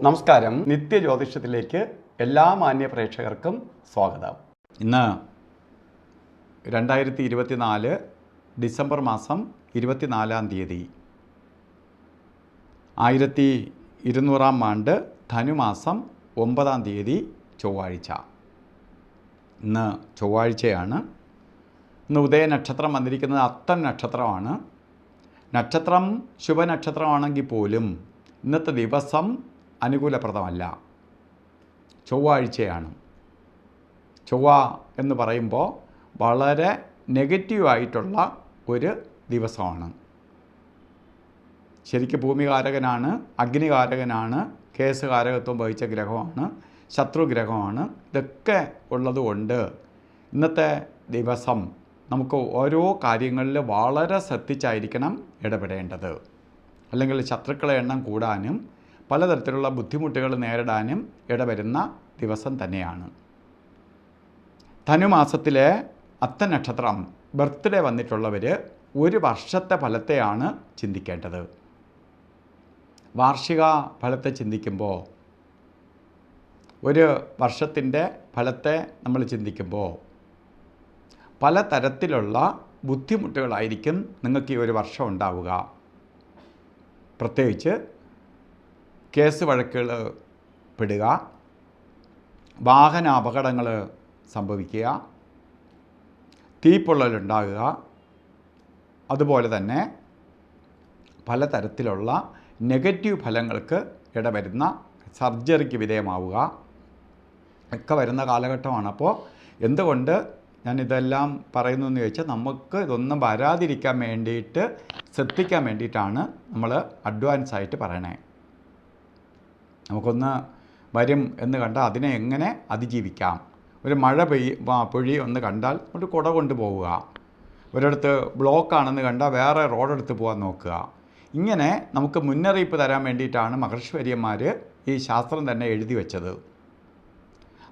നമസ്കാരം. നിത്യജ്യോതിഷത്തിലേക്ക് എല്ലാ മാന്യ പ്രേക്ഷകർക്കും സ്വാഗതം. ഇന്ന് 2024 ഡിസംബർ മാസം 24-ാം തീയതി 1200-ാം ആണ്ട് ധനുമാസം 9-ാം തീയതി ചൊവ്വാഴ്ച. ഇന്ന് ചൊവ്വാഴ്ചയാണ്. ഇന്ന് ഉദയനക്ഷത്രം വന്നിരിക്കുന്നത് അത്തം നക്ഷത്രമാണ്. നക്ഷത്രം ശുഭനക്ഷത്രമാണെങ്കിൽ പോലും ഇന്നത്തെ ദിവസം അനുകൂലപ്രദമല്ല. ചൊവ്വാഴ്ചയാണ്. ചൊവ്വ എന്ന് പറയുമ്പോൾ വളരെ നെഗറ്റീവായിട്ടുള്ള ഒരു ദിവസമാണ്. ശരിക്കും ഭൂമികാരകനാണ്, അഗ്നികാരകനാണ്, കേസുകാരകത്വം വഹിച്ച ഗ്രഹമാണ്, ശത്രുഗ്രഹമാണ്. ഇതൊക്കെ ഉള്ളതുകൊണ്ട് ഇന്നത്തെ ദിവസം നമുക്ക് ഓരോ കാര്യങ്ങളിൽ വളരെ ശ്രദ്ധിച്ചായിരിക്കണം ഇടപെടേണ്ടത്. അല്ലെങ്കിൽ ശത്രുക്കളെ എണ്ണം കൂടാനും പലതരത്തിലുള്ള ബുദ്ധിമുട്ടുകൾ നേരിടാനും ഇടവരുന്ന ദിവസം തന്നെയാണ്. ധനുമാസത്തിലെ അത്ത നക്ഷത്രം ബർത്ത്ഡേ വന്നിട്ടുള്ളവർ ഒരു വർഷത്തെ ഫലത്തെയാണ് ചിന്തിക്കേണ്ടത്. വാർഷിക ഫലത്തെ ചിന്തിക്കുമ്പോൾ, ഒരു വർഷത്തിൻ്റെ ഫലത്തെ നമ്മൾ ചിന്തിക്കുമ്പോൾ പലതരത്തിലുള്ള ബുദ്ധിമുട്ടുകളായിരിക്കും നിങ്ങൾക്ക് ഈ ഒരു വർഷം ഉണ്ടാവുക. പ്രത്യേകിച്ച് കേസ് വഴക്കുകൾ പെടുക, വാഹന അപകടങ്ങൾ സംഭവിക്കുക, തീപ്പൊള്ളലുണ്ടാകുക, അതുപോലെ തന്നെ പലതരത്തിലുള്ള നെഗറ്റീവ് ഫലങ്ങൾക്ക് ഇടവരുന്ന സർജറിക്ക് വിധേയമാവുക ഒക്കെ വരുന്ന കാലഘട്ടമാണ്. അപ്പോൾ എന്തുകൊണ്ട് ഞാനിതെല്ലാം പറയുന്നു എന്ന് ചോദിച്ചാൽ, നമുക്ക് ഇതൊന്നും വരാതിരിക്കാൻ വേണ്ടിയിട്ട് ശ്രദ്ധിക്കാൻ വേണ്ടിയിട്ടാണ് നമ്മൾ അഡ്വാൻസായിട്ട് പറയണേ. നമുക്കൊന്ന് വരും എന്ന് കണ്ടാൽ അതിനെ എങ്ങനെ അതിജീവിക്കാം. ഒരു മഴ പൊഴി ഒന്ന് കണ്ടാൽ ഒരു കുട കൊണ്ട് പോവുക. ഒരിടത്ത് ബ്ലോക്കാണെന്ന് കണ്ടാൽ വേറെ റോഡെടുത്ത് പോകാൻ നോക്കുക. ഇങ്ങനെ നമുക്ക് മുന്നറിയിപ്പ് തരാൻ വേണ്ടിയിട്ടാണ് മഹർഷിവര്യന്മാർ ഈ ശാസ്ത്രം തന്നെ എഴുതി വെച്ചത്.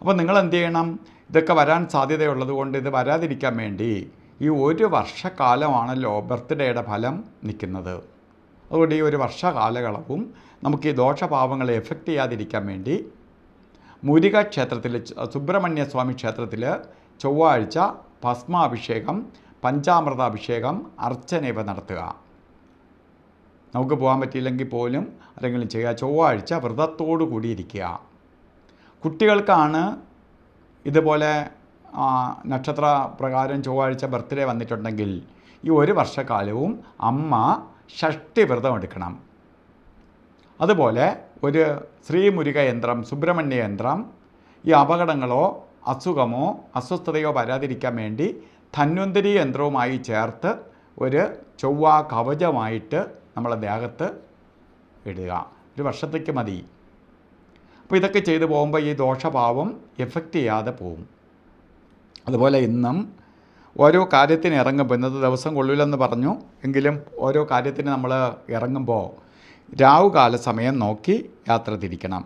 അപ്പോൾ നിങ്ങൾ എന്ത് ചെയ്യണം? ഇതൊക്കെ വരാൻ സാധ്യതയുള്ളത് കൊണ്ട് ഇത് വരാതിരിക്കാൻ വേണ്ടി ഈ ഒരു വർഷക്കാലമാണല്ലോ ബർത്ത്ഡേയുടെ ഫലം നിൽക്കുന്നത്. അതുകൊണ്ട് ഈ ഒരു വർഷകാലയളവും നമുക്ക് ഈ ദോഷഭാവങ്ങളെ എഫക്റ്റ് ചെയ്യാതിരിക്കാൻ വേണ്ടി മുരുക ക്ഷേത്രത്തിൽ, സുബ്രഹ്മണ്യ സ്വാമി ക്ഷേത്രത്തിൽ ചൊവ്വാഴ്ച ഭസ്മാഭിഷേകം, പഞ്ചാമൃതാഭിഷേകം, അർച്ചന ഇവ നടത്തുക. നമുക്ക് പോകാൻ പറ്റിയില്ലെങ്കിൽ പോലും ആരെങ്കിലും ചെയ്യുക. ചൊവ്വാഴ്ച വ്രതത്തോടു കൂടിയിരിക്കുക. കുട്ടികൾക്കാണ് ഇതുപോലെ നക്ഷത്ര പ്രകാരം ചൊവ്വാഴ്ച ബർത്ത്ഡേ വന്നിട്ടുണ്ടെങ്കിൽ ഈ ഒരു വർഷക്കാലവും അമ്മ ഷഷ്ടി വ്രതം എടുക്കണം. അതുപോലെ ഒരു ശ്രീമുരുക യന്ത്രം, സുബ്രഹ്മണ്യ യന്ത്രം, ഈ അപകടങ്ങളോ അസുഖമോ അസ്വസ്ഥതയോ വരാതിരിക്കാൻ വേണ്ടി ധന്വന്തരി യന്ത്രവുമായി ചേർത്ത് ഒരു ചൊവ്വ കവചമായിട്ട് നമ്മളെ ദേഹത്ത് ഇടുക. ഒരു വർഷത്തേക്ക് മതി. അപ്പോൾ ഇതൊക്കെ ചെയ്തു പോകുമ്പോൾ ഈ ദോഷഭാവം എഫക്റ്റ് ചെയ്യാതെ പോകും. അതുപോലെ ഇന്നും ഓരോ കാര്യത്തിന് ഇറങ്ങുമ്പോൾ, ഇന്നത്തെ ദിവസം കൊള്ളില്ലെന്ന് പറഞ്ഞു എങ്കിലും ഓരോ കാര്യത്തിന് നമ്മൾ ഇറങ്ങുമ്പോൾ രാവുകാല സമയം നോക്കി യാത്ര തിരിക്കണം.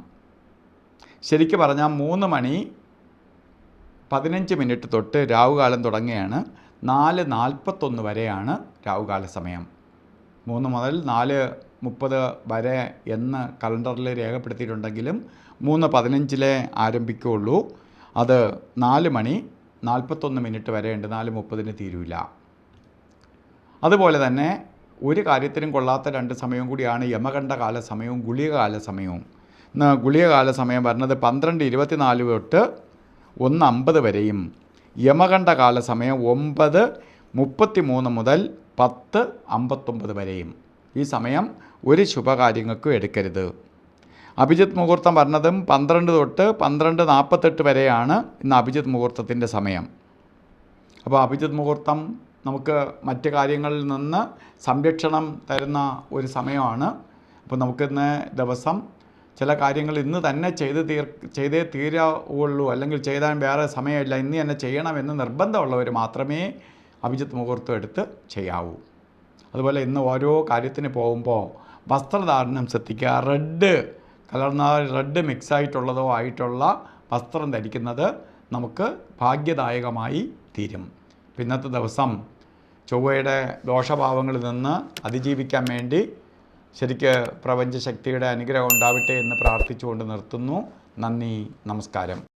ശരിക്കും പറഞ്ഞാൽ 3:15 തൊട്ട് രാവുകാലം തുടങ്ങുകയാണ്. 4:41 വരെയാണ് രാവുകാല സമയം. 3 മുതൽ 4:30 വരെ എന്ന് കലണ്ടറിൽ രേഖപ്പെടുത്തിയിട്ടുണ്ടെങ്കിലും 3:15 ആരംഭിക്കുകയുള്ളൂ. അത് 4:41 വരെയുണ്ട്. 4:30 തീരൂല. അതുപോലെ തന്നെ ഒരു കാര്യത്തിനും കൊള്ളാത്ത 2 സമയവും കൂടിയാണ് യമകണ്ഠകാല സമയവും ഗുളികകാല സമയവും. ഇന്ന് ഗുളികകാല സമയം വരുന്നത് 12:24 തൊട്ട് 1:50 വരെയും, യമകണ്ഠകാല സമയം 9:33 മുതൽ 10:59 വരെയും. ഈ സമയം ഒരു ശുഭകാര്യങ്ങൾക്കും എടുക്കരുത്. അഭിജിത്ത് മുഹൂർത്തം വരുന്നതും 12 തൊട്ട് 12:48 വരെയാണ് ഇന്ന് അഭിജിത്ത് മുഹൂർത്തത്തിൻ്റെ സമയം. അപ്പോൾ അഭിജിത്ത് മുഹൂർത്തം നമുക്ക് മറ്റ് കാര്യങ്ങളിൽ നിന്ന് സംരക്ഷണം തരുന്ന ഒരു സമയമാണ്. അപ്പോൾ നമുക്കിന്ന് ദിവസം ചില കാര്യങ്ങൾ ഇന്ന് തന്നെ ചെയ്തേ തീരാവുള്ളൂ, അല്ലെങ്കിൽ ചെയ്താൽ വേറെ സമയമില്ല, ഇന്ന് തന്നെ ചെയ്യണമെന്ന് നിർബന്ധമുള്ളവർ മാത്രമേ അഭിജിത്ത് മുഹൂർത്തം എടുത്ത് ചെയ്യാവൂ. അതുപോലെ ഇന്ന് ഓരോ കാര്യത്തിന് പോകുമ്പോൾ വസ്ത്രധാരണം ശ്രദ്ധിക്കുക. റെഡ് കലർന്ന, റെഡ് മിക്സായിട്ടുള്ളതോ ആയിട്ടുള്ള വസ്ത്രം ധരിക്കുന്നത് നമുക്ക് ഭാഗ്യദായകമായി തീരും. ഇന്നത്തെ ദിവസം ചൊവ്വയുടെ ദോഷഭാവങ്ങളിൽ നിന്ന് അതിജീവിക്കാൻ വേണ്ടി ശരിക്ക് പ്രപഞ്ചശക്തിയുടെ അനുഗ്രഹം ഉണ്ടാവട്ടെ എന്ന് പ്രാർത്ഥിച്ചുകൊണ്ട് നിർത്തുന്നു. നന്ദി, നമസ്കാരം.